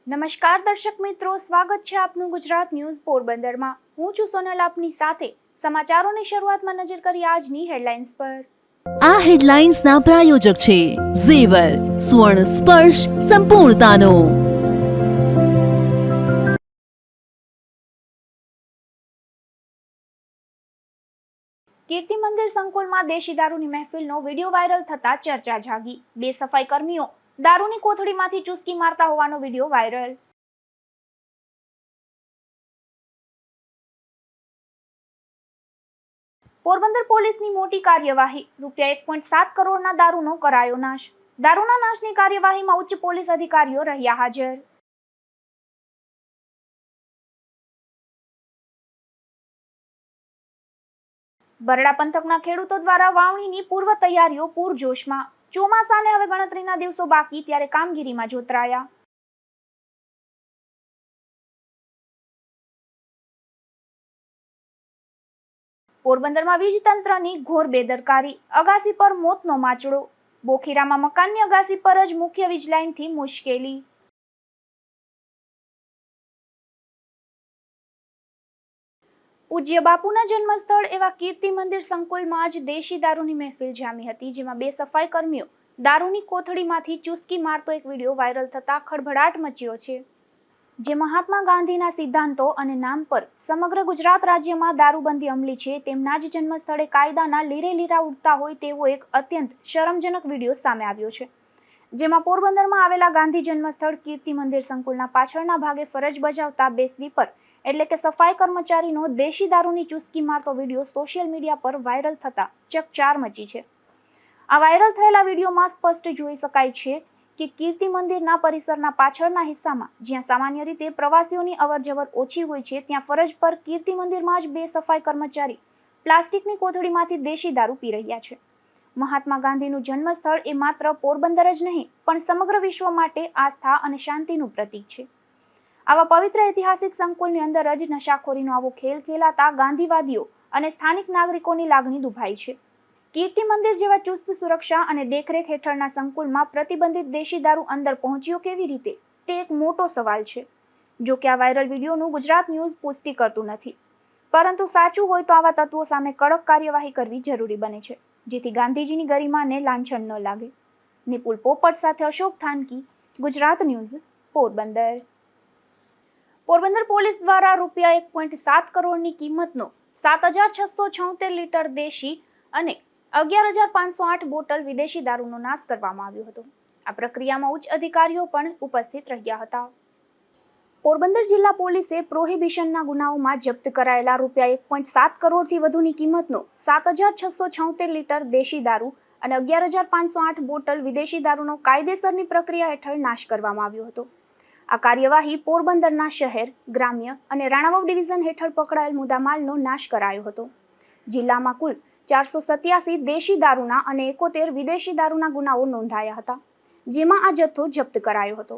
નમસ્કાર દર્શક મિત્રો, સ્વાગત છે આપનું ગુજરાત ન્યૂઝ પોરબંદરમાં। હું છું સોનલ, આપની સાથે સમાચારોની શરૂઆતમાં નજર કરી આજની હેડલાઇન્સ પર। આ હેડલાઇન્સના પ્રાયોજક છે ઝેવર, સુવર્ણ સ્પર્શ સંપૂર્ણતાનો। કીર્તિ મંદિર સંકુલમાં દેશી દારૂની મહેફિલનો વિડીયો વાયરલ થતા ચર્ચા જાગી। બે સફાઈ કર્મીઓ દારૂની કોથળીમાંથી ચૂસકી મારતા હોવાનો વિડીયો વાયરલ। પોરબંદર પોલીસની મોટી કાર્યવાહી, ₹1.7 કરોડના દારૂનો કરાયો નાશ। દારૂના નાશની કાર્યવાહીમાં ઉચ્ચ પોલીસ અધિકારીઓ રહ્યા હાજર। બરડા પંથકના ખેડૂતો દ્વારા વાવણીની પૂર્વ તૈયારીઓ પૂરજોશમાં। ચોમાસાને હવે ગણતરીના દિવસો બાકી ત્યારે કામગીરીમાં જોતરાયા। પોરબંદરમાં વીજ તંત્રની ઘોર બેદરકારી, અગાસી પર મોતનો માચડો। બોખીરામાં મકાનની અગાસી પર જ મુખ્ય વીજ લાઇનથી મુશ્કેલી। પૂજ્ય બાપુના જન્મસ્થળ એવા કીર્તિ મંદિર સંકુલમાં જ દેશી દારૂની મહેફિલ જામી હતી, જેમાં બે સફાઈ કર્મીઓ દારૂની કોથળીમાંથી ચૂસકી મારતો એક વિડીયો વાયરલ થતા ખળભળાટ મચ્યો છે। જે મહાત્મા ગાંધીના સિદ્ધાંતો અને નામ પર સમગ્ર ગુજરાત રાજ્યમાં દારૂબંધી અમલી છે, તેમના જ જન્મસ્થળે કાયદાના લીરે લીરા ઉડતા હોય તેવો એક અત્યંત શરમજનક વિડીયો સામે આવ્યો છે। જેમાં પોરબંદરમાં આવેલા ગાંધી જન્મસ્થળ કીર્તિ મંદિર સંકુલના પાછળના ભાગે ફરજ બજાવતા બે સ્વીપર એટલે કે સફાઈ કર્મચારીનો દેશી દારૂની ચૂસકી મારતો વિડીયો સોશિયલ મીડિયા પર વાયરલ થતા ચકચાર મચી છે। આ વાયરલ થયેલા વિડીયોમાં સ્પષ્ટ જોઈ શકાય છે કે કીર્તિ મંદિરના પરિસરના પાછળના હિસ્સામાં, જ્યાં સામાન્ય રીતે પ્રવાસીઓની અવરજવર ઓછી હોય છે, ત્યાં ફરજ પર કીર્તિ મંદિરમાં જ બે સફાઈ કર્મચારી પ્લાસ્ટિકની કોથળીમાંથી દેશી દારૂ પી રહ્યા છે। મહાત્મા ગાંધીનું જન્મસ્થળ એ માત્ર પોરબંદર જ નહીં પણ સમગ્ર વિશ્વ માટે આસ્થા અને શાંતિનું પ્રતીક છે। આવા પવિત્ર ઐતિહાસિક સંકુલની અંદર જ નશાખોરીનો આવો ખેલ ખેલાતા ગાંધીવાદીઓ અને સ્થાનિક નાગરિકોની લાગણી દુભાઈ છે। કીર્તિ મંદિર જેવા ચુસ્ત સુરક્ષા અને દેખરેખ હેઠળના સંકુલમાં પ્રતિબંધિત દેશી દારૂ અંદર પહોંચ્યો કેવી રીતે, તે એક મોટો સવાલ છે। જો કે આ વાયરલ વિડીયોનું ગુજરાત ન્યૂઝ પુષ્ટિ કરતું નથી, પરંતુ સાચું હોય તો આવા તત્વો સામે કડક કાર્યવાહી કરવી જરૂરી બને છે, જેથી ગાંધીજીની ગરિમાને લાંછન ન લાગે। નિપુલ પોપટ સાથે અશોક થાનકી, ગુજરાત ન્યૂઝ, પોરબંદર। પોરબંદર પોલીસ દ્વારા ₹1.7 કરોડની કિંમતનો 7,676 લીટર દેશી અને 11,508 બોટલ વિદેશી દારૂનો નાશ કરવામાં આવ્યો હતો। આ પ્રક્રિયામાં ઉચ્ચ અધિકારીઓ પણ ઉપસ્થિત રહ્યા હતા। પોરબંદર જિલ્લા પોલીસે પ્રોહિબિશનના ગુનાઓમાં જપ્ત કરાયેલા ₹1.7 કરોડથી વધુની કિંમતનો 7,676 લીટર દેશી દારૂ અને 11,508 બોટલ વિદેશી દારૂનો કાયદેસરની પ્રક્રિયા હેઠળ નાશ કરવામાં આવ્યો હતો। આ કાર્યવાહી પોરબંદરના શહેર, ગ્રામ્ય અને રાણાવાવ ડિવિઝન હેઠળ પકડાયેલ મુદ્દામાલનો નાશ કરાયો હતો। જિલ્લામાં કુલ 487 દેશી દારૂના અને 71 વિદેશી દારૂના ગુનાઓ નોંધાયા હતા, જેમાં આ જથ્થો જપ્ત કરાયો હતો।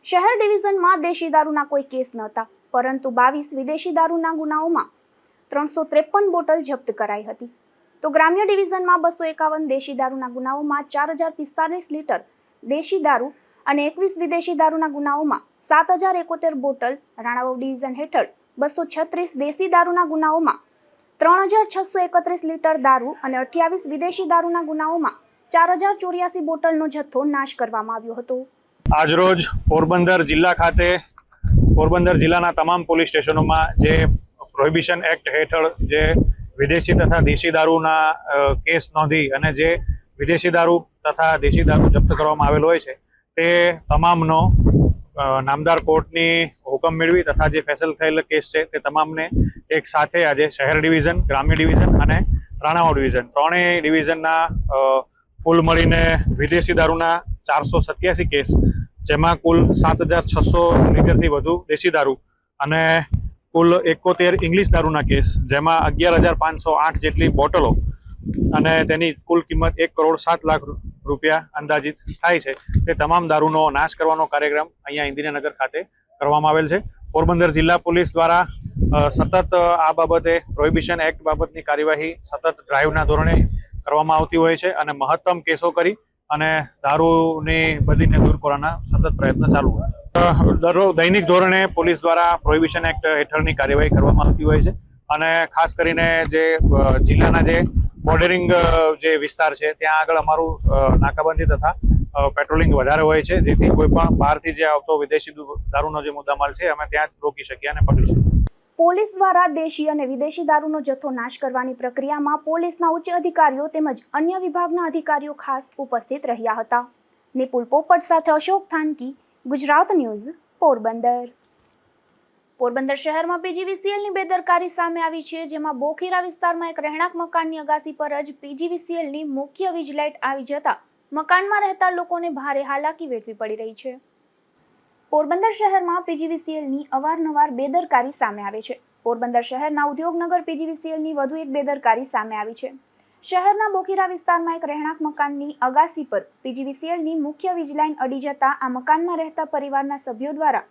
શહેર ડિવિઝનમાં દેશી દારૂના કોઈ કેસ નહોતા, પરંતુ 22 વિદેશી દારૂના ગુનાઓમાં 353 બોટલ જપ્ત કરાઈ હતી। તો ગ્રામ્ય ડિવિઝનમાં 251 દેશી દારૂના ગુનાઓમાં 4,045 લીટર દેશી દારૂ અને 21 વિદેશી દારૂના ગુનાઓમાં 7,071 બોટલ, રાણાવાવ ડિવિઝન હેઠળ 236 દેશી દારૂના ગુનાઓમાં 3,631 લીટર દારૂ અને 28 વિદેશી દારૂના ગુનાઓમાં 4,084 બોટલનો જથ્થો નાશ કરવામાં આવ્યો હતો। આજરોજ પોરબંદર જિલ્લા ખાતે પોરબંદર જિલ્લાના તમામ પોલીસ સ્ટેશનોમાં જે પ્રોહિબિશન એક્ટ હેઠળ જે વિદેશી તથા દેશી દારૂના કેસ નોંધી અને જે વિદેશી દારૂ તથા દેશી દારૂ જપ્ત કરવામાં આવેલો હોય છે, તે તમામનો નામદાર કોર્ટની હુકમ મેળવી તથા જે ફેસલ થયેલ કેસ છે તે તમામને એક સાથે આજે શહેર ડિવિઝન, ગ્રામ્ય ડિવિઝન અને રાણાવાવ ડિવિઝન ત્રણેય ડિવિઝનના કુલ મળીને વિદેશી દારૂના 487 કેસ, જેમાં કુલ 7,600 લીટરથી વધુ દેશી દારૂ અને કુલ 71 ઇંગ્લિશ દારૂના કેસ, જેમાં 11,508 જેટલી બોટલો અને તેની કુલ કિંમત ₹1,07,00,000 અંદાજિત થાય છે, તે તમામ દારૂનો નાશ કરવાનો કાર્યક્રમ અહીંયા ઇન્દિરાનગર ખાતે કરવામાં આવેલ છે। પોરબંદર જિલ્લા પોલીસ દ્વારા સતત આ બાબતે પ્રોહિબિશન એક્ટ બાબતની કાર્યવાહી સતત ડ્રાઈવના ધોરણે કરવામાં આવતી હોય છે અને મહત્તમ કેસો કરી અને દારૂની બદીને દૂર કરવાના સતત પ્રયત્ન ચાલુ હોય. દૈનિક ધોરણે પોલીસ દ્વારા પ્રોહિબિશન એક્ટ હેઠળની કાર્યવાહી કરવામાં આવતી હોય છે અને ખાસ કરીને જે જિલ્લાના જે બોર્ડરિંગ જે વિસ્તાર છે ત્યાં આગળ અમારું નાકાબંધી તથા પેટ્રોલિંગ વધારે હોય છે, જેથી કોઈ પણ બહારથી જે આવતો વિદેશી દારૂનો જે મુદ્દામાલ છે અમે ત્યાં જ રોકી શકીએ અને પકડી શકીએ. પોલીસ દ્વારા દેશી અને વિદેશી દારૂનો જથ્થો નાશ કરવાની પ્રક્રિયામાં પોલીસના ઉચ્ચ અધિકારીઓ તેમજ અન્ય વિભાગના અધિકારીઓ ખાસ ઉપસ્થિત રહ્યા હતા. નિપુલ પોપટ સાથે અશોક થાનકી, ગુજરાત ન્યૂઝ, પોરબંદર. પોરબંદર શહેરમાં પીજીવીસીએલની બેદરકારી સામે આવી છે, જેમાં બોખીરા વિસ્તારમાં એક રહેણાંક મકાનની અગાસી પર જ પીજીવીસીએલની મુખ્ય વીજ લાઇટ આવી જતા મકાનમાં રહેતા લોકોને ભારે હાલાકી વેઠવી પડી રહી છે. પોરબંદર શહેરમાં પીજીવીસીએલની અવારનવાર બેદરકારી સામે આવે છે. પોરબંદર શહેરના ઉદ્યોગનગર પીજીવીસીએલની વધુ એક બેદરકારી સામે આવી છે. શહેરના બોખીરા વિસ્તારમાં એક રહેણાંક મકાનની અગાસી પર પીજીવીસીએલની મુખ્ય વીજ લાઇન અડી જતા આ મકાનમાં રહેતા પરિવારના સભ્યો દ્વારા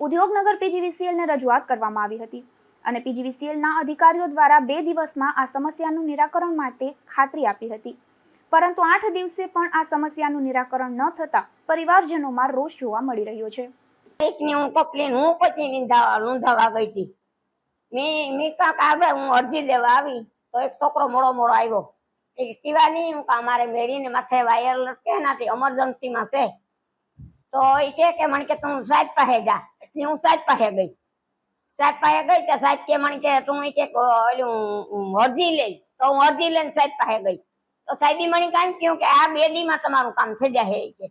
ઉદ્યોગનગર પીજીવીસીએલને રજૂઆત કરવામાં આવી હતી અને પીજીવીસીએલના અધિકારીઓ દ્વારા 2 દિવસમાં આ સમસ્યાનું નિરાકરણ માટે ખાતરી આપી હતી, પરંતુ 8 દિવસે પણ આ સમસ્યાનું નિરાકરણ ન થતા પરિવારજનોમાં રોષ જોવા મળી રહ્યો છે. એકની હું કમ્પ્લેન હું પછી નોંધાવા ગઈ હતી. મેં કાકા હું અરજી દેવા આવી તો એક છોકરો મોડો આવ્યો. એ કીવા નહીં હું અમારે મેળીને માથે વાયર લટકે નાથી એમરજન્સીમાં છે તો એ કે મને કે તું સાહેબ પાસે જા. એટલે હું સાહેબ પાસે ગઈ. સાહેબ પાસે ગઈ તો સાહેબ કે મને કે તું અરજી લે. તો હું અરજી લઈને સાહેબ પાસે ગઈ તો સાહેબે મને કામ કહ્યું કે આ 2 દીમાં તમારું કામ થઈ જાય. કે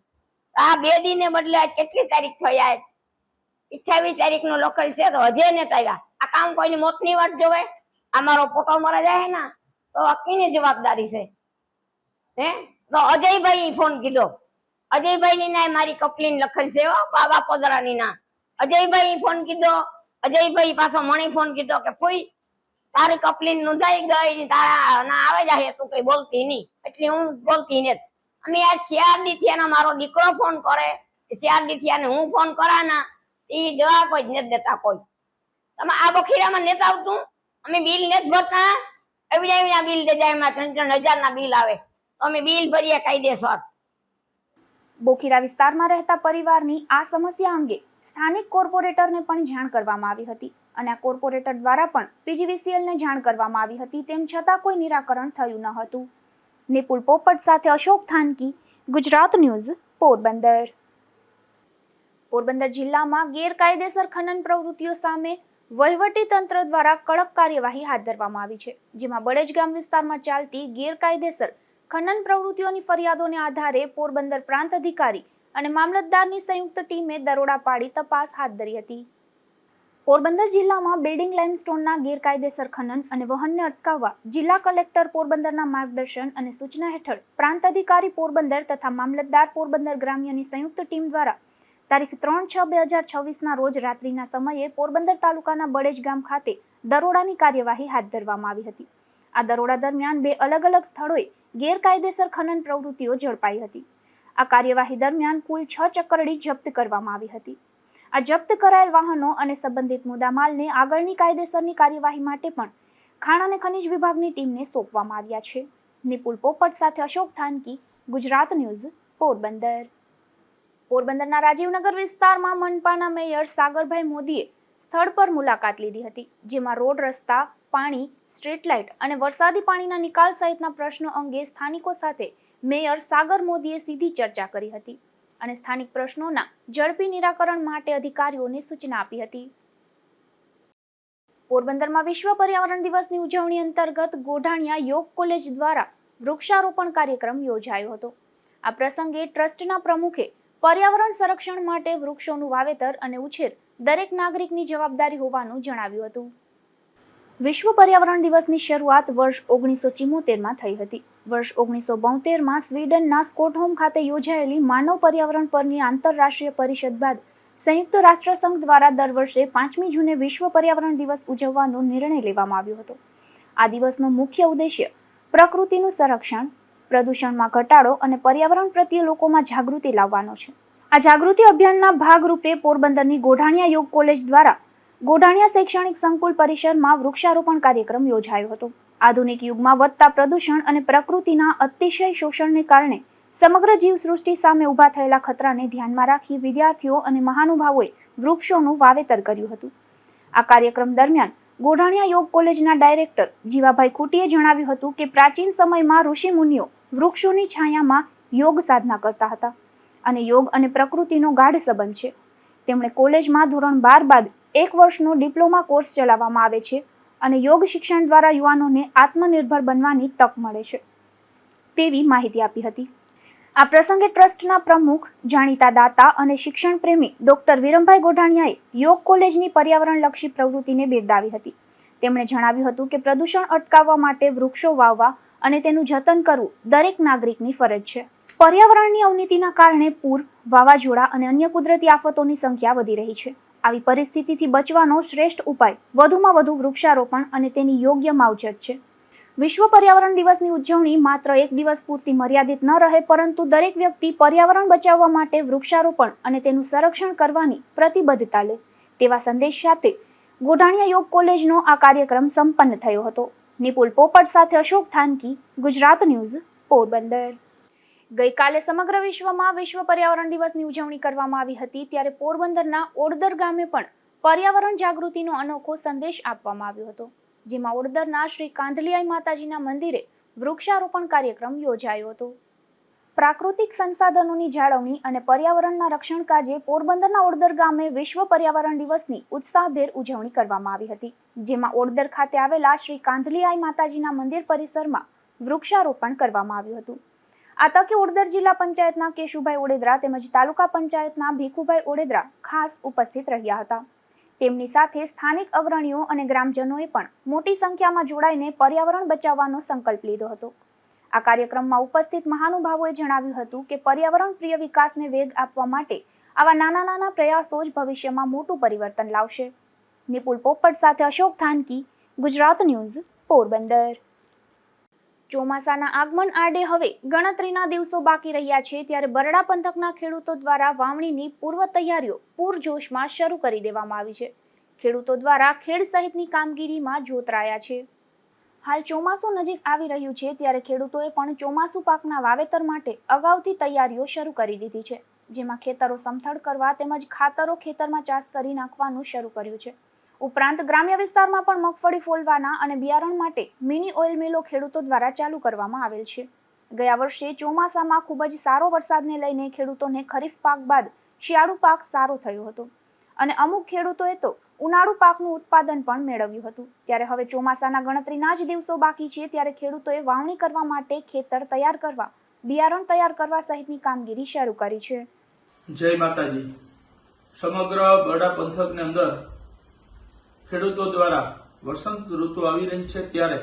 આ 2 દી ને બદલે આજ કેટલી તારીખ થઈ? આજ 28 તારીખનું લખેલ છે તો હજે ને આવ્યા. આ કામ કોઈની મોતની વાત જોવે? આ મારો ફોટો મરા જાય ને તો અકીની જવાબદારી છે. હે તો અજયભાઈ ફોન કીધો. અજયભાઈ ની ના મારી કમ્પ્લેન લખેલ છે બાબા પોદરાની ના. અજયભાઈ ફોન કીધો. અજયભાઈ પાછો મણી ફોન કીધો કે ફૂઈ તારી કમ્પ્લેન નોંધાઈ ગઈ, તારા ના આવે જાય તું કઈ બોલતી નહીં. એટલે હું બોલતી નથી. અમે આજ CRD થયાનો મારો દીકરો ફોન કરે, CRD થયાને હું ફોન કરાના એ જવાબ જ નથી દેતા કોઈ. તમે આ બખીરામાં નથી આવતું? અમે બિલ નથી ભરતા. એવડા બિલ દે જાય, એમાં 3-3 હજારના બિલ આવે તો અમે બિલ ભરીએ કાયદેસર. બોખીરા વિસ્તારમાં રહેતા પરિવારની આ સમસ્યા અંગે સ્થાનિક કોર્પોરેટરને પણ જાણ કરવામાં આવી હતી અને આ કોર્પોરેટર દ્વારા પણ પીજીવીસીએલને જાણ કરવામાં આવી હતી, તેમ છતાં કોઈ નિરાકરણ થયું ન હતું. નિપુલ પોપટ સાથે અશોક થાનકી, ગુજરાત ન્યૂઝ, પોરબંદર. પોરબંદર જિલ્લામાં ગેરકાયદેસર ખનન પ્રવૃત્તિઓ સામે વહીવટી તંત્ર દ્વારા કડક કાર્યવાહી હાથ ધરવામાં આવી છે, જેમાં બળેજ ગામ વિસ્તારમાં ચાલતી ગેરકાયદેસર ખનન પ્રવૃત્તિઓની ફરિયાદોને આધારે પોરબંદર પ્રાંત અધિકારી અને મામલતદારની સંયુક્ત ટીમે દરોડા પાડી તપાસ હાથ ધરી હતી. પોરબંદર જિલ્લામાં બિલ્ડિંગ લાઇમસ્ટોનના ગેરકાયદેસર ખનન અને વહનને અટકાવવા જિલ્લા કલેક્ટર પોરબંદરના માર્ગદર્શન અને સૂચના હેઠળ પ્રાંત અધિકારી પોરબંદર તથા મામલતદાર પોરબંદર ગ્રામ્યની સંયુક્ત ટીમ દ્વારા તારીખ 3/6/2026ના રોજ રાત્રિના સમયે પોરબંદર તાલુકાના બળેજ ગામ ખાતે દરોડાની કાર્યવાહી હાથ ધરવામાં આવી હતી. આ દરોડા દરમિયાન 2 અલગ-અલગ સ્થળોએ ગેરકાયદેસર ખનન પ્રવૃત્તિઓ ઝડપાઈ હતી. આ કાર્યવાહી દરમિયાન કુલ 6 ચક્કરડી જપ્ત કરવામાં આવી હતી. આ જપ્ત કરાયેલ વાહનો અને સંબંધિત મુદ્દામાલને આગળની કાયદેસરની કાર્યવાહી માટે પણ ખાણ અને ખનિજ વિભાગની ટીમને સોંપવામાં આવ્યા છે. નિપુલ પોપટ સાથે અશોક થાનકી, ગુજરાત ન્યૂઝ, પોરબંદર. પોરબંદરના રાજીવનગર વિસ્તારમાં મનપાના મેયર સાગરભાઈ મોદીએ સ્થળ પર મુલાકાત લીધી હતી, જેમાં રોડ, રસ્તા, પાણી, સ્ટ્રીટ લાઇટ અને વરસાદી પાણીના નિકાલ સહિતના પ્રશ્નો અંગે સ્થાનિકો સાથે મેયર સાગર મોદીએ સીધી ચર્ચા કરી હતી અને સ્થાનિક પ્રશ્નોના ઝડપી નિરાકરણ માટે અધિકારીઓને સૂચના આપી હતી. પોરબંદરમાં વિશ્વ પર્યાવરણ દિવસની ઉજવણી અંતર્ગત ગોઢાણિયા યોગ કોલેજ દ્વારા વૃક્ષારોપણ કાર્યક્રમ યોજાયો હતો. આ પ્રસંગે ટ્રસ્ટના પ્રમુખે પર્યાવરણ સંરક્ષણ માટે વૃક્ષોનું વાવેતર અને ઉછેર દરેક નાગરિકની જવાબદારી હોવાનું જણાવ્યું હતું. વિશ્વ પર્યાવરણ દિવસની શરૂઆત વર્ષ 1974માં થઈ હતી. વર્ષ 1972માં સ્વીડનના સ્ટોકહોમ ખાતે યોજાયેલી માનવ પર્યાવરણ પરની આંતરરાષ્ટ્રીય પરિષદ બાદ સંયુક્ત રાષ્ટ્રસંઘ દ્વારા દર વર્ષે 5મી જૂને વિશ્વ પર્યાવરણ દિવસ ઉજવવાનો નિર્ણય લેવામાં આવ્યો હતો. આ દિવસનો મુખ્ય ઉદ્દેશ્ય પ્રકૃતિનું સંરક્ષણ, પ્રદૂષણમાં ઘટાડો અને પર્યાવરણ પ્રત્યે લોકોમાં જાગૃતિ લાવવાનો છે. આ જાગૃતિ અભિયાનના ભાગરૂપે પોરબંદરની ગોઢાણિયા યોગ કોલેજ દ્વારા ગોઢાણિયા શૈક્ષણિક સંકુલ પરિસરમાં વૃક્ષારોપણ કાર્યક્રમ યોજાયો હતો. આધુનિક યુગમાં વધતા પ્રદૂષણ અને પ્રકૃતિના અતિશય શોષણને કારણે સમગ્ર જીવસૃષ્ટિ સામે ઊભા થયેલા ખતરાને ધ્યાનમાં રાખી વિદ્યાર્થીઓ અને મહાનુભાવોએ વૃક્ષોનું વાવેતર કર્યું હતું. આ કાર્યક્રમ દરમિયાન ગોઢાણીયા યોગ કોલેજના ડાયરેક્ટર જીવાભાઈ ખૂટીએ જણાવ્યું હતું કે પ્રાચીન સમયમાં ઋષિમુનિઓ વૃક્ષોની છાયામાં યોગ સાધના કરતા હતા અને યોગ અને પ્રકૃતિનો ગાઢ સંબંધ છે. તેમણે કોલેજમાં ધોરણ 12 બાદ 1 વર્ષનો ડિપ્લોમા કોર્સ ચલાવવામાં આવે છે અને યોગ શિક્ષણ દ્વારા યુવાનોને આત્મનિર્ભર બનવાની તક મળે છે તેવી માહિતી આપી હતી. આ પ્રસંગે ટ્રસ્ટના પ્રમુખ, જાણીતા દાતા અને શિક્ષણ પ્રેમી ડોક્ટર વિરમભાઈ ગોઢાણીયાએ યોગ કોલેજની પર્યાવરણલક્ષી પ્રવૃત્તિને બિરદાવી હતી. તેમણે જણાવ્યું હતું કે પ્રદૂષણ અટકાવવા માટે વૃક્ષો વાવવા અને તેનું જતન કરવું દરેક નાગરિકની ફરજ છે. પર્યાવરણની અવનતિના કારણે પૂર, વાવાઝોડા અને અન્ય કુદરતી આફતોની સંખ્યા વધી રહી છે. આવી પરિસ્થિતિથી બચવાનો શ્રેષ્ઠ ઉપાય વધુમાં વધુ વૃક્ષારોપણ અને તેની યોગ્ય માવજત છે. વિશ્વ પર્યાવરણ દિવસની ઉજવણી માત્ર એક દિવસ પૂરતી મર્યાદિત ન રહે, પરંતુ દરેક વ્યક્તિ પર્યાવરણ બચાવવા માટે વૃક્ષારોપણ અને તેનું સંરક્ષણ કરવાની પ્રતિબદ્ધતા લે તેવા સંદેશ સાથે ગોઢાણીયા યોગ કોલેજનો આ કાર્યક્રમ સંપન્ન થયો હતો. નિપુલ પોપટ સાથે અશોક થાનકી, ગુજરાત ન્યૂઝ, પોરબંદર. ગઈકાલે સમગ્ર વિશ્વમાં વિશ્વ પર્યાવરણ દિવસની ઉજવણી કરવામાં આવી હતી, ત્યારે પોરબંદરના ઓડદર ગામે પણ પર્યાવરણ જાગૃતિનો અનોખો સંદેશ આપવામાં આવ્યો હતો, જેમાં ઓડદરના શ્રી કાંધલીયાઈ માતાજીના મંદિરે વૃક્ષારોપણ કાર્યક્રમ યોજાયો હતો. પ્રાકૃતિક સંસાધનોની જાળવણી અને પર્યાવરણના રક્ષણ કાજે પોરબંદરના ઓડદર ગામે વિશ્વ પર્યાવરણ દિવસની ઉત્સાહભેર ઉજવણી કરવામાં આવી હતી, જેમાં ઓડદર ખાતે આવેલા શ્રી કાંધલીયાઈ માતાજીના મંદિર પરિસરમાં વૃક્ષારોપણ કરવામાં આવ્યું હતું. આ તકે ઓડદર જિલ્લા પંચાયતના કેશુભાઈ ઓડેદરા તેમજ તાલુકા પંચાયતના ભીખુભાઈ ઓડેદરા ખાસ ઉપસ્થિત રહ્યા હતા. તેમની સાથે સ્થાનિક અગ્રણીઓ અને ગ્રામજનોએ પણ મોટી સંખ્યામાં જોડાઈને પર્યાવરણ બચાવવાનો સંકલ્પ લીધો હતો. આ કાર્યક્રમમાં ઉપસ્થિત મહાનુભાવોએ જણાવ્યું હતું કે પર્યાવરણ પ્રિય વિકાસને વેગ આપવા માટે આવા નાના નાના પ્રયાસો જ ભવિષ્યમાં મોટું પરિવર્તન લાવશે. નિપુલ પોપટ સાથે અશોક થાનકી, ગુજરાત ન્યૂઝ, પોરબંદર. ચોમાસાના આગમન આડે હવે ગણતરીના દિવસો બાકી રહ્યા છે, ત્યારે બરડા પંથકના ખેડૂતો દ્વારા વાવણીની પૂર્વ તૈયારીઓ પૂરજોશમાં શરૂ કરી દેવામાં આવી છે. ખેડૂતો દ્વારા ખેડ સહિતની કામગીરીમાં જોતરાયા છે. હાલ ચોમાસું નજીક આવી રહ્યું છે, ત્યારે ખેડૂતોએ પણ ચોમાસુ પાકના વાવેતર માટે અગાઉથી તૈયારીઓ શરૂ કરી દીધી છે, જેમાં ખેતરો સમથળ કરવા તેમજ ખાતરો ખેતરમાં ચાસ કરી નાખવાનું શરૂ કર્યું છે. ઉપરાંત ગ્રામ્ય વિસ્તારમાં પણ મગફળી ફોલવાના અને બિયારણ માટે મિની ઓઇલ મિલો ખેડૂતો દ્વારા ચાલુ કરવામાં આવેલ છે. ગયા વર્ષે ચોમાસામાં ખૂબ જ સારો વરસાદને લઈને ખેડૂતોને ખરીફ પાક બાદ શિયાળુ પાક સારો થયો હતો અને અમુક ખેડૂતોએ તો ઉનાળુ પાકનું ઉત્પાદન પણ મેળવ્યું હતું. ત્યારે હવે ચોમાસાના ગણતરીના જ દિવસો બાકી છે, ત્યારે ખેડૂતોએ વાવણી કરવા માટે ખેતર તૈયાર કરવા, બિયારણ તૈયાર કરવા સહિતની કામગીરી શરૂ કરી છે. જય માતાજી. સમગ્ર બરડા પંથકની અંદર ખેડૂતો દ્વારા વસંત ઋતુ આવી રહી છે, ત્યારે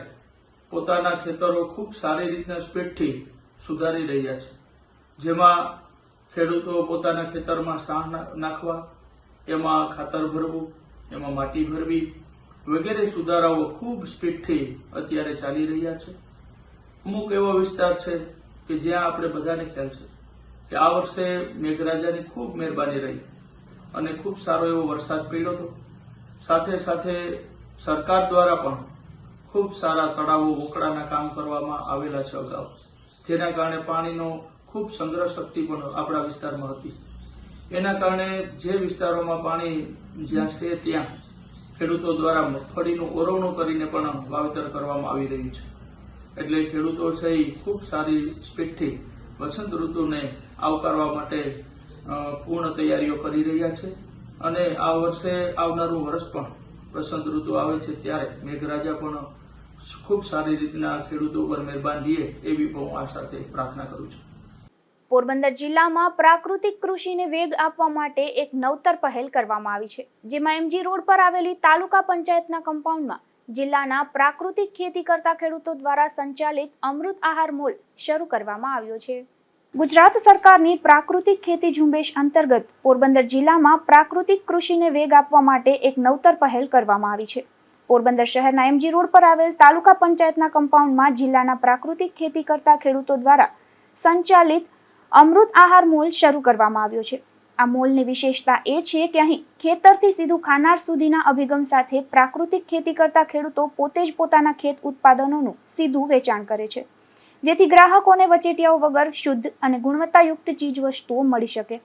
પોતાના ખેતરો ખૂબ સારી રીતના સ્પીડથી સુધારી રહ્યા છે, જેમાં ખેડૂતો પોતાના ખેતરમાં સાહ નાખવા, એમાં ખાતર ભરવું, એમાં માટી ભરવી વગેરે સુધારાઓ ખૂબ સ્પીડથી અત્યારે ચાલી રહ્યા છે. અમુક એવો વિસ્તાર છે કે જ્યાં આપણે બધાને ખ્યાલ છે કે આ વર્ષે મેઘરાજાની ખૂબ મહેરબાની રહી અને ખૂબ સારો એવો વરસાદ પડ્યો હતો. સાથે સાથે સરકાર દ્વારા પણ ખૂબ સારા તળાવો વોકળાના કામ કરવામાં આવેલા છે અગાઉ, જેના કારણે પાણીનો ખૂબ સંગ્રહ શક્તિ પણ આપણા વિસ્તારમાં હતી. એના કારણે જે વિસ્તારોમાં પાણી જ્યાં છે ત્યાં ખેડૂતો દ્વારા મગફળીનું ઓરવણું કરીને પણ વાવેતર કરવામાં આવી રહ્યું છે. એટલે ખેડૂતો છે એ ખૂબ સારી સ્પીડથી વસંત ઋતુને આવકારવા માટે પૂર્ણ તૈયારીઓ કરી રહ્યા છે અને આ વર્ષે આવનારું વર્ષ પણ વસંત ઋતુ આવે છે ત્યારે મેઘરાજા પણ ખૂબ સારી રીતના ખેડૂતો પર મહેરબાન રહે એવી પણ હું આ સાથે પ્રાર્થના કરું છું. પોરબંદર જિલ્લામાં પ્રાકૃતિક કૃષિને વેગ આપવા માટે એક નવતર પહેલ કરવામાં આવી છે, જેમાં એમજી રોડ પર આવેલી તાલુકા પંચાયતના કમ્પાઉન્ડમાં જિલ્લાના પ્રાકૃતિક ખેતી કરતા ખેડૂતો દ્વારા સંચાલિત અમૃત આહાર મોલ શરૂ કરવામાં આવ્યો છે. ગુજરાત સરકારની પ્રાકૃતિક ખેતી ઝુંબેશ અંતર્ગત પોરબંદર જિલ્લામાં પ્રાકૃતિક કૃષિને વેગ આપવા માટે એક નવતર પહેલ કરવામાં આવી છે. પોરબંદર શહેરના એમજી રોડ પર આવેલ તાલુકા પંચાયતના કમ્પાઉન્ડમાં જિલ્લાના પ્રાકૃતિક ખેતી કરતા ખેડૂતો દ્વારા સંચાલિત અમૃત આહાર મોલ શરૂ કરવામાં આવ્યો છે. આ મોલની વિશેષતા એ છે કે અહીં ખેતરથી સીધું ખાનાર સુધીના અભિગમ સાથે પ્રાકૃતિક ખેતી કરતા ખેડૂતો પોતે જ પોતાના ખેત ઉત્પાદનોનું સીધું વેચાણ કરે છે. જેથી ગ્રાહકોને વચેટિયાઓ વગર શુદ્ધ અને ગુણવત્તાયુક્ત ચીજ વસ્તુઓ મળી શકે.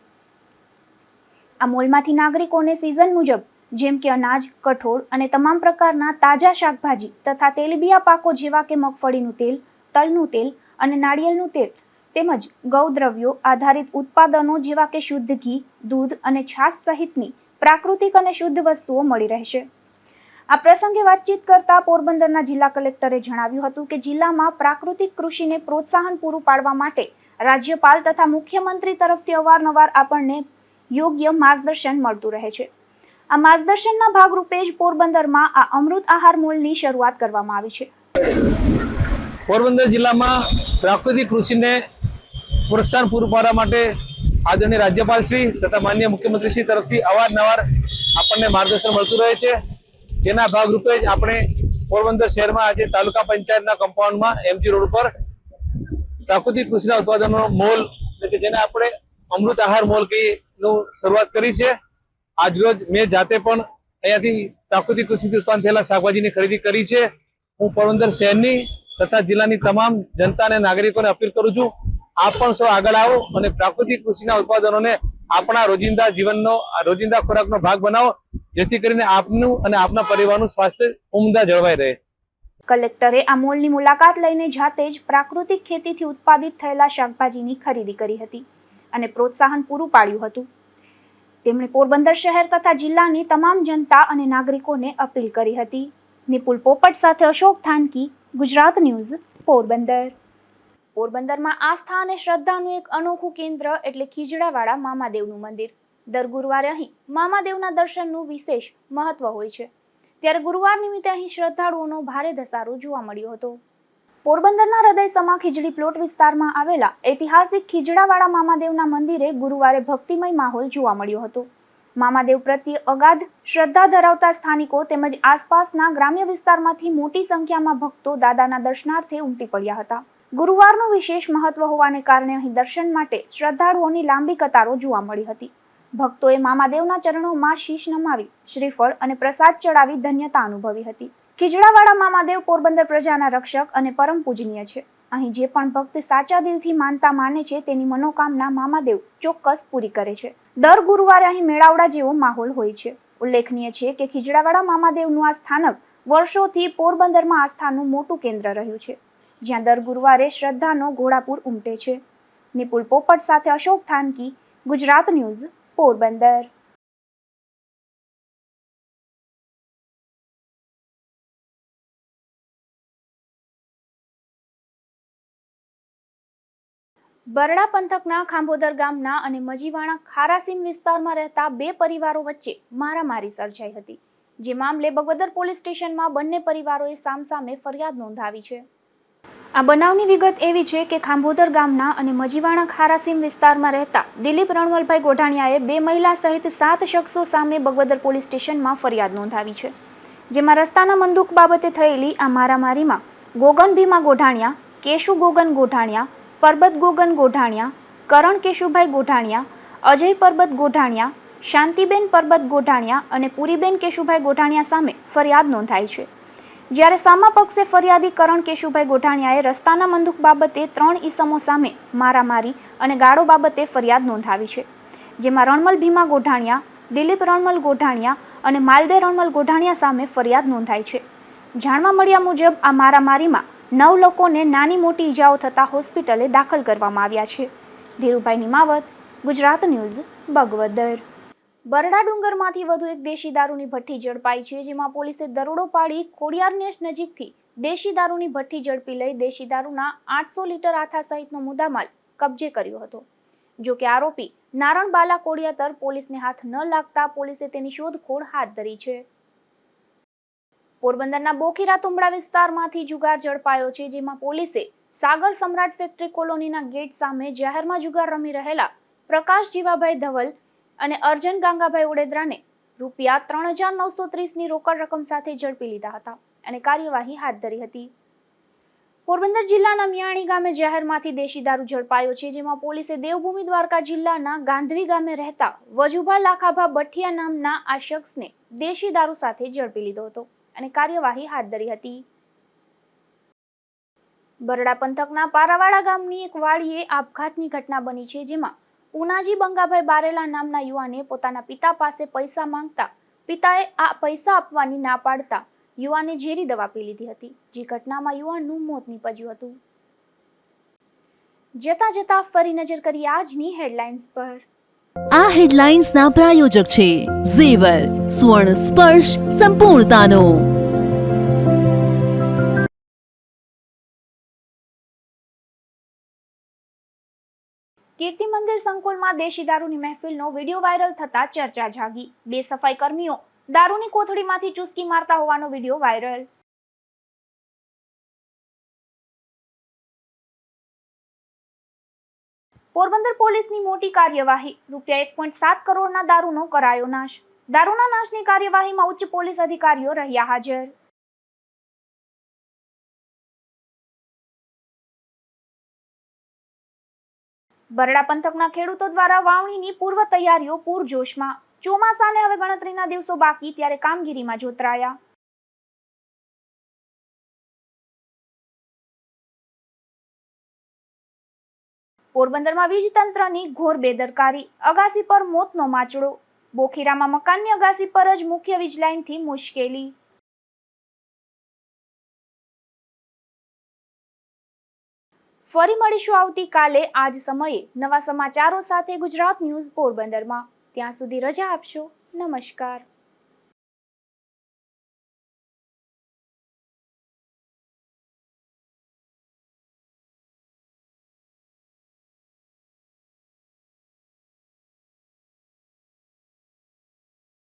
આ મોલમાંથી નાગરિકોને સિઝન મુજબ જેમ કે અનાજ, કઠોળ અને તમામ પ્રકારના તાજા શાકભાજી તથા તેલીબિયા પાકો જેવા કે મગફળીનું તેલ, તલનું તેલ અને નાળિયેરનું તેલ તેમજ ગૌદ્રવ્યો આધારિત ઉત્પાદનો જેવા કે શુદ્ધ ઘી, દૂધ અને છાશ સહિતની પ્રાકૃતિક અને શુદ્ધ વસ્તુઓ મળી રહેશે. આ પ્રસંગે વાતચીત કરતા પોરબંદરના જિલ્લા કલેક્ટરે જણાવ્યું હતું કે જિલ્લામાં પ્રાકૃતિક કૃષિને પ્રોત્સાહન પૂરું પાડવા માટે રાજ્યપાલ તથા મુખ્યમંત્રી તરફથી અવારનવાર આપણને યોગ્ય માર્ગદર્શન મળતું રહે છે. આ માર્ગદર્શનના ભાગરૂપે જ પોરબંદરમાં આ અમૃત આહાર મોલની શરૂઆત કરવામાં આવી છે. પોરબંદર જિલ્લામાં પ્રાકૃતિક કૃષિને પ્રોત્સાહન પૂરું પાડવા માટે આદરણીય રાજ્યપાલ શ્રી તથા માનનીય મુખ્યમંત્રી શ્રી તરફથી અવારનવાર આપણને માર્ગદર્શન મળતું રહે છે. તેના ભાગરૂપે જ આપણે પોરબંદર શહેરમાં આજે તાલુકા પંચાયતના કમ્પાઉન્ડમાં એમજી રોડ પર પ્રાકૃતિક કૃષિના ઉત્પાદનનો મોલ એટલે કે જેને આપણે અમૃત આહાર મોલ કહીનું શરૂઆત કરી છે. આજરોજ મેં જાતે પણ અહીંયાથી પ્રાકૃતિક કૃષિથી ઉત્પન્ન થયેલા શાકભાજીની ખરીદી કરી છે. હું પોરબંદર શહેરની તથા જિલ્લાની તમામ જનતા અને નાગરિકોને અપીલ કરું છું, આપ પણ સૌ આગળ આવો અને પ્રાકૃતિક કૃષિના ઉત્પાદનોને આપણા રોજિંદા જીવનનો રોજિંદા ખોરાકનો ભાગ બનાવો, જેથી કરીને આપનું અને આપના પરિવારનું સ્વાસ્થ્ય ઉમદા જળવાઈ રહે. કલેક્ટરે આ મોલની મુલાકાત લઈને જાતે જ પ્રાકૃતિક ખેતીથી ઉત્પાદિત થયેલા શાકભાજીની ખરીદી કરી હતી અને પ્રોત્સાહન પૂરું પાડ્યું હતું. તેમણે પોરબંદર શહેર તથા જિલ્લાની તમામ જનતા અને નાગરિકોને અપીલ કરી હતી. નિપુલ પોપટ સાથે અશોક થાનકી, ગુજરાત ન્યૂઝ, પોરબંદર. પોરબંદરમાં આસ્થા અને શ્રદ્ધાનું એક અનોખું કેન્દ્ર એટલે ખીજડાવાળા મામાદેવનું મંદિર. દર ગુરુવારે અહીં મામાદેવના દર્શનનું વિશેષ મહત્વ હોય છે. ત્યારે ગુરુવાર નિમિત્તે અહીં શ્રદ્ધાળુઓનો ભારે ધસારો જોવા મળ્યો હતો. પોરબંદરના હૃદય સમા ખીજડી પ્લોટ વિસ્તારમાં આવેલા ઐતિહાસિક ખીજડાવાળા મામાદેવના મંદિરે ગુરુવારે ભક્તિમય માહોલ જોવા મળ્યો હતો. મામાદેવ પ્રત્યે અગાધ શ્રદ્ધા ધરાવતા સ્થાનિકો તેમજ આસપાસના ગ્રામ્ય વિસ્તારમાંથી મોટી સંખ્યામાં ભક્તો દાદાના દર્શનાર્થે ઉમટી પડ્યા હતા. ગુરુવારનું વિશેષ મહત્વ હોવાને કારણે અહીં દર્શન માટે શ્રદ્ધાળુઓની લાંબી કતારો જોવા મળી હતી. ભક્તોએ મામાદેવના ચરણોમાં શીશ નમાવી શ્રીફળ અને પ્રસાદ ચડાવી ધન્યતા અનુભવી હતી. ખીજડાવાળા મામાદેવ પોરબંદર પ્રજાના રક્ષક અને પરમ પૂજનીય છે. અહીં જે પણ ભક્ત સાચા દિલથી માનતા માને છે તેની મનોકામના મામાદેવ ચોક્કસ પૂરી કરે છે. દર ગુરુવારે અહીં મેળાવડા જેવો માહોલ હોય છે. ઉલ્લેખનીય છે કે ખીજડાવાળા મામાદેવનું આ સ્થાનક વર્ષોથી પોરબંદરમાં આસ્થાનું મોટું કેન્દ્ર રહ્યું છે, જ્યાં દર ગુરુવારે શ્રદ્ધાનો ઘોડાપૂર ઉમટે છે. નિપુલ પોપટ સાથે અશોક થાનકી, ગુજરાત ન્યૂઝ, પોરબંદર. બરડા પંથકના ખાંભોદર ગામના અને મજીવાણા ખારાસીમ વિસ્તારમાં રહેતા બે પરિવારો વચ્ચે મારામારી સર્જાઈ હતી. જે મામલે બગવદર પોલીસ સ્ટેશનમાં બંને પરિવારોએ સામસામે ફરિયાદ નોંધાવી છે. આ બનાવની વિગત એવી છે કે ખાંભોદર ગામના અને મજીવાણા ખારાસીમ વિસ્તારમાં રહેતા દિલીપ રણવલભાઈ ગોઢાણીયાએ બે મહિલા સહિત 7 શખ્સો સામે બગવદર પોલીસ સ્ટેશનમાં ફરિયાદ નોંધાવી છે. જેમાં રસ્તાના બંદૂક બાબતે થયેલી આ મારામારીમાં ગોગન ભીમા ગોઢાણીયા, કેશુ ગોગન ગોઢાણીયા, પરબત ગોગન ગોઢાણીયા, કરણ કેશુભાઈ ગોઢાણીયા, અજય પરબત ગોઢાણીયા, શાંતિબેન પરબત ગોઢાણીયા અને પુરીબેન કેશુભાઈ ગોઢાણીયા સામે ફરિયાદ નોંધાઈ છે. જ્યારે સામા પક્ષે ફરિયાદી કરણ કેશુભાઈ ગોઢાણીયાએ રસ્તાના બંદૂક બાબતે 3 ઈસમો સામે મારામારી અને ગાળો બાબતે ફરિયાદ નોંધાવી છે. જેમાં રણમલ ભીમા ગોઢાણીયા, દિલીપ રણમલ ગોઢાણીયા અને માલદે રણમલ ગોઢાણીયા સામે ફરિયાદ નોંધાઈ છે. જાણવા મળ્યા મુજબ આ મારામારીમાં 9 લોકોને નાની મોટી ઈજાઓ થતા હોસ્પિટલે દાખલ કરવામાં આવ્યા છે. ધીરુભાઈ નિમાવત, ગુજરાત ન્યૂઝ, બગવદર. બરડા ડુંગરમાંથી વધુ એક દેશી દારૂની ભઠ્ઠી ઝડપાઈ છે. જેમાં પોલીસે દરોડો પાડી ખોડિયારનેશ નજીકથી દેશી દારૂની ભઠ્ઠી ઝડપી લઈ દેશી દારૂના 800 લીટર આથા સહિતનો મુદ્દામાલ કબજે કર્યો હતો. જો કે આરોપી નારણ બાલા કોડિયાતર પોલીસને હાથ ન લાગતા પોલીસે તેની શોધખોળ હાથ ધરી છે. પોરબંદરના બોખીરા તુંબડા વિસ્તારમાંથી જુગાર ઝડપાયો છે. જેમાં પોલીસે સાગર સમ્રાટ ફેક્ટરી કોલોનીના ગેટ સામે જાહેરમાં જુગાર રમી રહેલા પ્રકાશ જીવાભાઈ ધવલ અને અર્જન ગાંગાભાઈ ઓડેદરાને રૂપિયા 3930ની રોકડ રકમ સાથે ઝડપી લીધા હતા અને કાર્યવાહી હાથ ધરી હતી. પોરબંદર જિલ્લાના મિયાણી ગામે જાહેરમાંથી દેશી દારૂ ઝડપાયો છે. જેમાં પોલીસે દેવભૂમિ દ્વારકા જિલ્લાના ગાંધવી ગામે રહેતા વજુભા લાખાભા બઠિયા નામના આ શખ્સને દેશી દારૂ સાથે ઝડપી લીધો હતો અને કાર્યવાહી હાથ ધરી હતી. બરડા પંથકના પારાવાડા ગામની એક વાડીએ આપઘાતની ઘટના બની છે, જેમાં પુનાજી બંગાભાઈ બારેલા નામના યુવાને પોતાના પિતા પાસે પૈસા માંગતા પિતાએ આ પૈસા આપવાની ના પાડતા યુવાને ઝેરી દવા પી લીધી હતી, જે ઘટનામાં યુવાનનું મોત નીપજ્યું હતું. જતા ફરી નજર કરીએ આજની હેડલાઇન્સ પર. આ હેડલાઇન્સના પ્રાયોજક છે ઝેવર, સુવર્ણ સ્પર્શ સંપૂર્ણતાનો. કીર્તિ મંદિર સંકુલમાં દેશી દારૂની મહેફિલનો વિડીયો વાયરલ થતા ચર્ચા જાગી. બે સફાઈ કર્મીઓ દારૂની કોથળીમાંથી ચૂસકી મારતા હોવાનો વિડીયો વાયરલ. પોરબંદર પોલીસની મોટી કાર્યવાહી. ₹1.7 કરોડના દારૂનો કરાયો નાશ. દારૂના નાશની કાર્યવાહીમાં ઉચ્ચ પોલીસ અધિકારીઓ રહ્યા હાજર. બરડા પંથકના ખેડૂતો દ્વારા વાવણીની પૂર્વ તૈયારીઓ પૂરજોશમાં. ચોમાસાને હવે ગણતરીના દિવસો બાકી ત્યારે કામગીરીમાં જોતરાયા. પોરબંદરમાં વીજ તંત્રની ઘોર બેદરકારી. અગાસી પર મોતનો માચડો. બોખીરામાં મકાનની અગાસી પર જ મુખ્ય વીજ લાઇનથી મુશ્કેલી. ફરી મળીશું આવતીકાલે આ જ સમયે નવા સમાચારો સાથે ગુજરાત ન્યૂઝ પોરબંદરમાં. ત્યાં સુધી રજા આપશો. નમસ્કાર.